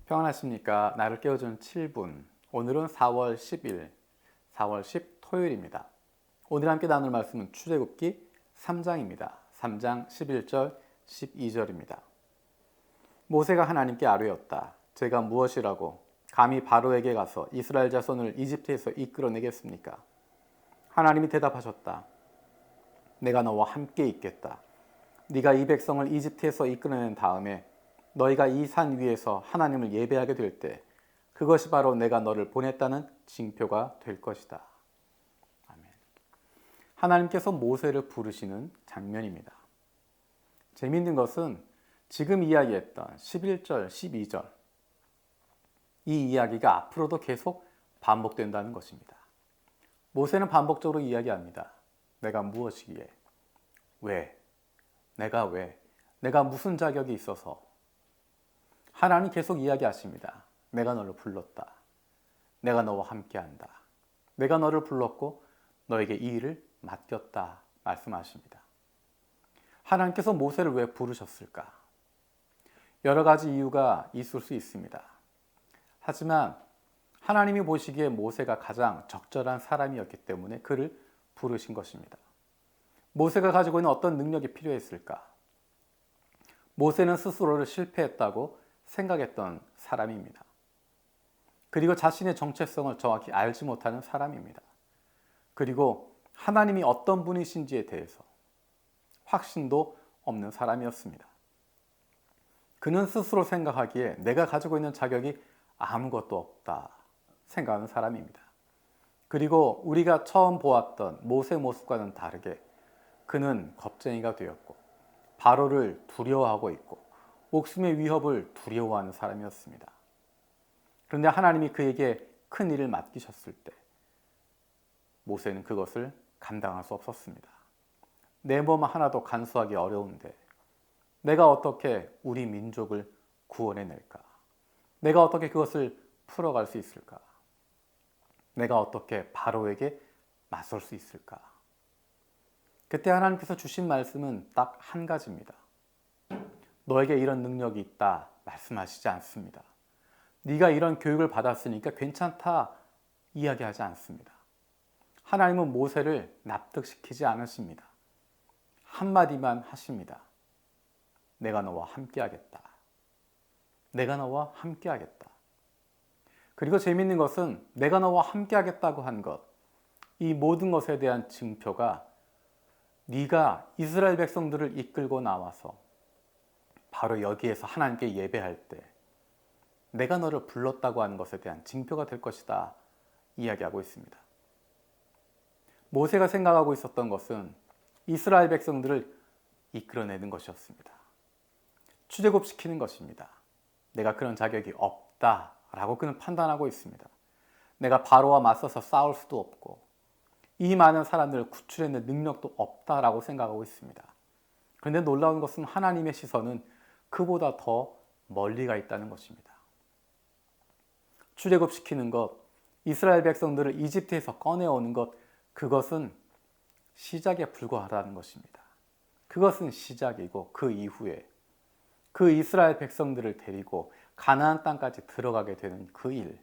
평안하십니까? 나를 깨워주는 7분. 오늘은 4월 10일, 4월 10 토요일입니다. 오늘 함께 나눌 말씀은 출애굽기 3장입니다. 3장 11절, 12절입니다. 모세가 하나님께 아뢰었다. 제가 무엇이라고 감히 바로에게 가서 이스라엘 자손을 이집트에서 이끌어내겠습니까? 하나님이 대답하셨다. 내가 너와 함께 있겠다. 네가 이 백성을 이집트에서 이끌어낸 다음에 너희가 이 산 위에서 하나님을 예배하게 될 때 그것이 바로 내가 너를 보냈다는 징표가 될 것이다. 아멘. 하나님께서 모세를 부르시는 장면입니다. 재미있는 것은 지금 이야기했던 11절, 12절 이 이야기가 앞으로도 계속 반복된다는 것입니다. 모세는 반복적으로 이야기합니다. 내가 무엇이기에? 왜? 내가 왜? 내가 무슨 자격이 있어서? 하나님 계속 이야기하십니다. 내가 너를 불렀다. 내가 너와 함께한다. 내가 너를 불렀고 너에게 이 일을 맡겼다 말씀하십니다. 하나님께서 모세를 왜 부르셨을까? 여러 가지 이유가 있을 수 있습니다. 하지만 하나님이 보시기에 모세가 가장 적절한 사람이었기 때문에 그를 부르신 것입니다. 모세가 가지고 있는 어떤 능력이 필요했을까? 모세는 스스로를 실패했다고 생각했던 사람입니다. 그리고 자신의 정체성을 정확히 알지 못하는 사람입니다. 그리고 하나님이 어떤 분이신지에 대해서 확신도 없는 사람이었습니다. 그는 스스로 생각하기에 내가 가지고 있는 자격이 아무것도 없다 생각하는 사람입니다. 그리고 우리가 처음 보았던 모세 모습과는 다르게 그는 겁쟁이가 되었고 바로를 두려워하고 있고 목숨의 위협을 두려워하는 사람이었습니다. 그런데 하나님이 그에게 큰 일을 맡기셨을 때 모세는 그것을 감당할 수 없었습니다. 내 몸 하나도 간수하기 어려운데 내가 어떻게 우리 민족을 구원해낼까? 내가 어떻게 그것을 풀어갈 수 있을까? 내가 어떻게 바로에게 맞설 수 있을까? 그때 하나님께서 주신 말씀은 딱 한 가지입니다. 너에게 이런 능력이 있다 말씀하시지 않습니다. 네가 이런 교육을 받았으니까 괜찮다 이야기하지 않습니다. 하나님은 모세를 납득시키지 않으십니다. 한마디만 하십니다. 내가 너와 함께하겠다. 내가 너와 함께하겠다. 그리고 재미있는 것은 내가 너와 함께하겠다고 한 것, 이 모든 것에 대한 증표가 네가 이스라엘 백성들을 이끌고 나와서 바로 여기에서 하나님께 예배할 때 내가 너를 불렀다고 하는 것에 대한 징표가 될 것이다 이야기하고 있습니다. 모세가 생각하고 있었던 것은 이스라엘 백성들을 이끌어내는 것이었습니다. 출애굽시키는 것입니다. 내가 그런 자격이 없다라고 그는 판단하고 있습니다. 내가 바로와 맞서서 싸울 수도 없고 이 많은 사람들을 구출해낼 능력도 없다라고 생각하고 있습니다. 그런데 놀라운 것은 하나님의 시선은 그보다 더 멀리가 있다는 것입니다. 출애굽시키는 것, 이스라엘 백성들을 이집트에서 꺼내오는 것, 그것은 시작에 불과하다는 것입니다. 그것은 시작이고 그 이후에 그 이스라엘 백성들을 데리고 가나안 땅까지 들어가게 되는 그 일,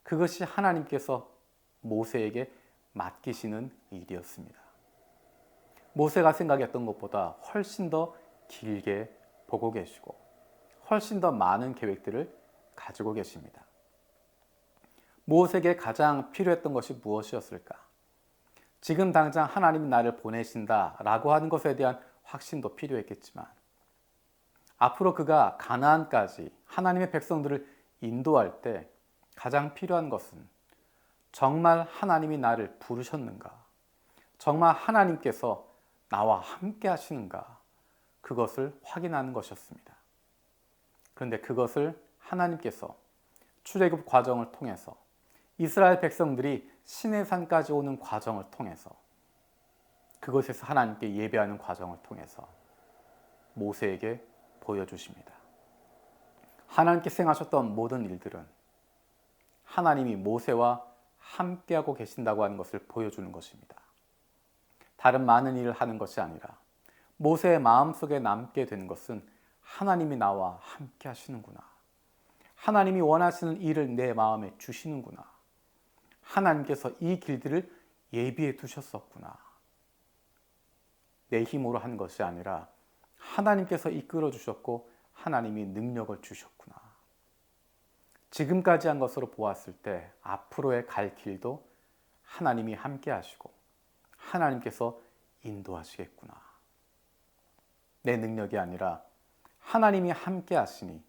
그것이 하나님께서 모세에게 맡기시는 일이었습니다. 모세가 생각했던 것보다 훨씬 더 길게 보고 계시고 훨씬 더 많은 계획들을 가지고 계십니다. 모세에게 가장 필요했던 것이 무엇이었을까? 지금 당장 하나님이 나를 보내신다라고 하는 것에 대한 확신도 필요했겠지만 앞으로 그가 가나안까지 하나님의 백성들을 인도할 때 가장 필요한 것은 정말 하나님이 나를 부르셨는가? 정말 하나님께서 나와 함께 하시는가? 그것을 확인하는 것이었습니다. 그런데 그것을 하나님께서 출애굽 과정을 통해서 이스라엘 백성들이 시내산까지 오는 과정을 통해서 그곳에서 하나님께 예배하는 과정을 통해서 모세에게 보여주십니다. 하나님께서 행하셨던 모든 일들은 하나님이 모세와 함께하고 계신다고 하는 것을 보여주는 것입니다. 다른 많은 일을 하는 것이 아니라 모세의 마음속에 남게 되는 것은 하나님이 나와 함께 하시는구나. 하나님이 원하시는 일을 내 마음에 주시는구나. 하나님께서 이 길들을 예비해 두셨었구나. 내 힘으로 한 것이 아니라 하나님께서 이끌어 주셨고 하나님이 능력을 주셨구나. 지금까지 한 것으로 보았을 때 앞으로의 갈 길도 하나님이 함께 하시고 하나님께서 인도하시겠구나. 내 능력이 아니라 하나님이 함께 하시니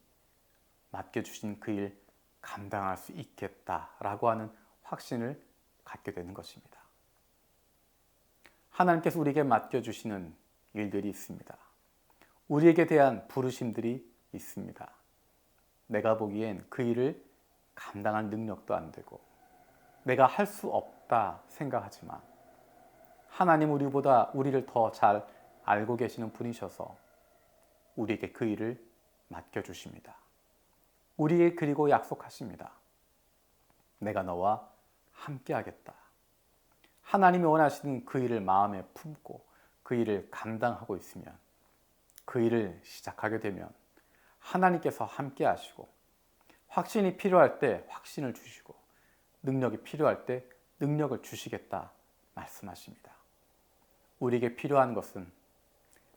맡겨주신 그 일 감당할 수 있겠다라고 하는 확신을 갖게 되는 것입니다. 하나님께서 우리에게 맡겨주시는 일들이 있습니다. 우리에게 대한 부르심들이 있습니다. 내가 보기엔 그 일을 감당할 능력도 안 되고 내가 할 수 없다 생각하지만 하나님 우리를 더 잘 알고 계시는 분이셔서 우리에게 그 일을 맡겨주십니다. 우리에게 그리고 약속하십니다. 내가 너와 함께 하겠다. 하나님이 원하시는 그 일을 마음에 품고 그 일을 감당하고 있으면 그 일을 시작하게 되면 하나님께서 함께 하시고 확신이 필요할 때 확신을 주시고 능력이 필요할 때 능력을 주시겠다 말씀하십니다. 우리에게 필요한 것은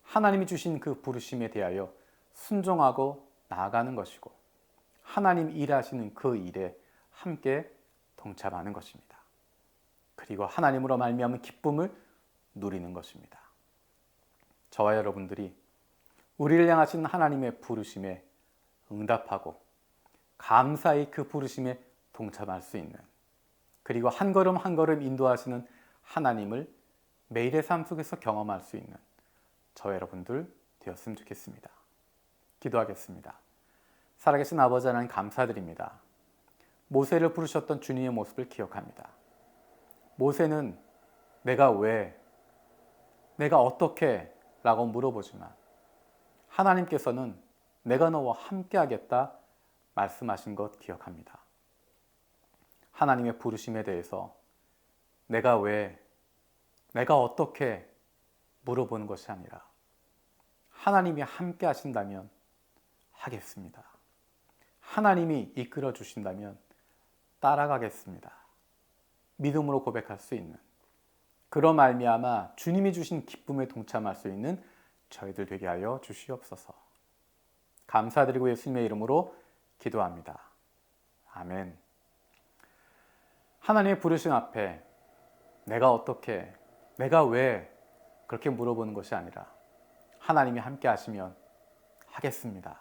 하나님이 주신 그 부르심에 대하여 순종하고 나아가는 것이고 하나님 일하시는 그 일에 함께 동참하는 것입니다. 그리고 하나님으로 말미암은 기쁨을 누리는 것입니다. 저와 여러분들이 우리를 향하신 하나님의 부르심에 응답하고 감사히 그 부르심에 동참할 수 있는 그리고 한 걸음 한 걸음 인도하시는 하나님을 매일의 삶 속에서 경험할 수 있는 저와 여러분들 되었으면 좋겠습니다. 기도하겠습니다. 살아계신 아버지 하나님 감사드립니다. 모세를 부르셨던 주님의 모습을 기억합니다. 모세는 내가 왜, 내가 어떻게 라고 물어보지만 하나님께서는 내가 너와 함께 하겠다 말씀하신 것 기억합니다. 하나님의 부르심에 대해서 내가 왜, 내가 어떻게 물어보는 것이 아니라 하나님이 함께 하신다면 하겠습니다. 하나님이 이끌어 주신다면 따라가겠습니다. 믿음으로 고백할 수 있는 그런 말미암아 주님이 주신 기쁨에 동참할 수 있는 저희들 되게 하여 주시옵소서. 감사드리고 예수님의 이름으로 기도합니다. 아멘. 하나님의 부르심 앞에 내가 어떻게, 내가 왜 그렇게 물어보는 것이 아니라 하나님이 함께 하시면 하겠습니다.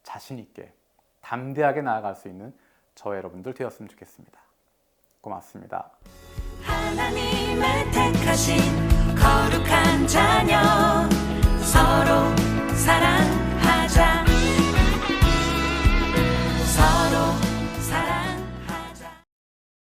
자신 있게 담대하게 나아갈 수 있는 저와 여러분들 되었으면 좋겠습니다. 고맙습니다. 하나님의 택하신 거룩한 자녀